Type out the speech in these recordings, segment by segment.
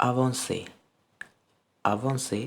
avancer avancer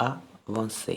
avancer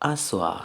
asseoir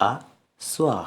asseoir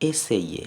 essayer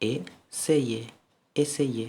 essayer essayer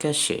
cacher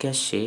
cacher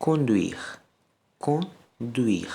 conduire conduire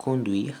conduire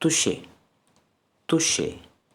toucher toucher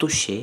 toucher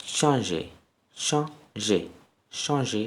changer changer changer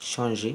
changer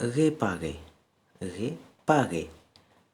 réparer réparer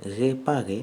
réparer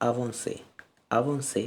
avancer avancer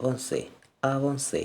avancer avancer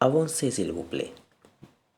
avancez s'il vous plaît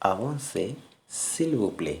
avancez s'il vous plaît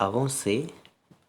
avancer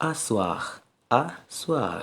asseoir asseoir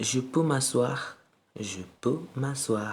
je peux m'asseoir je peux m'asseoir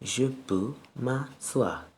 je peux m'asseoir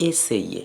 essayer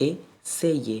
essayer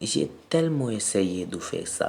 j'ai tellement essayé de faire ça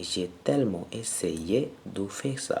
j'ai tellement essayé de faire ça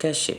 cacher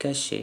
cacher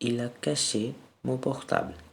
il a caché mon portable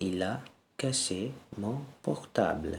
il a caché mon portable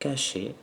cacher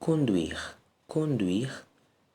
conduire conduire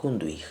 conduire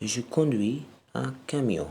je conduis un camion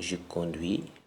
je conduis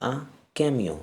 un camion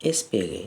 espérer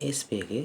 espérer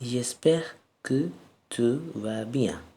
j'espère que tu vas bien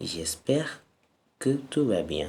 j'espère que tu vas bien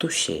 toucher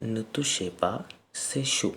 ne touchez pas c'est chaud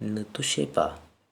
ne touchez pas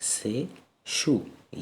c'est chaud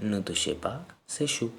ne touchez pas c'est chaud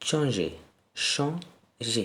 changer changer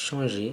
changer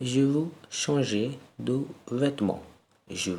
je veux changer de vêtements je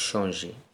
changer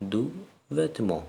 de vêtements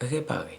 réparer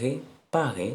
réparer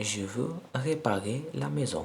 Je veux réparer la maison.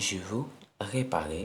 Je veux réparer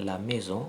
La maison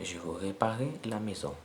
Je veux réparer la maison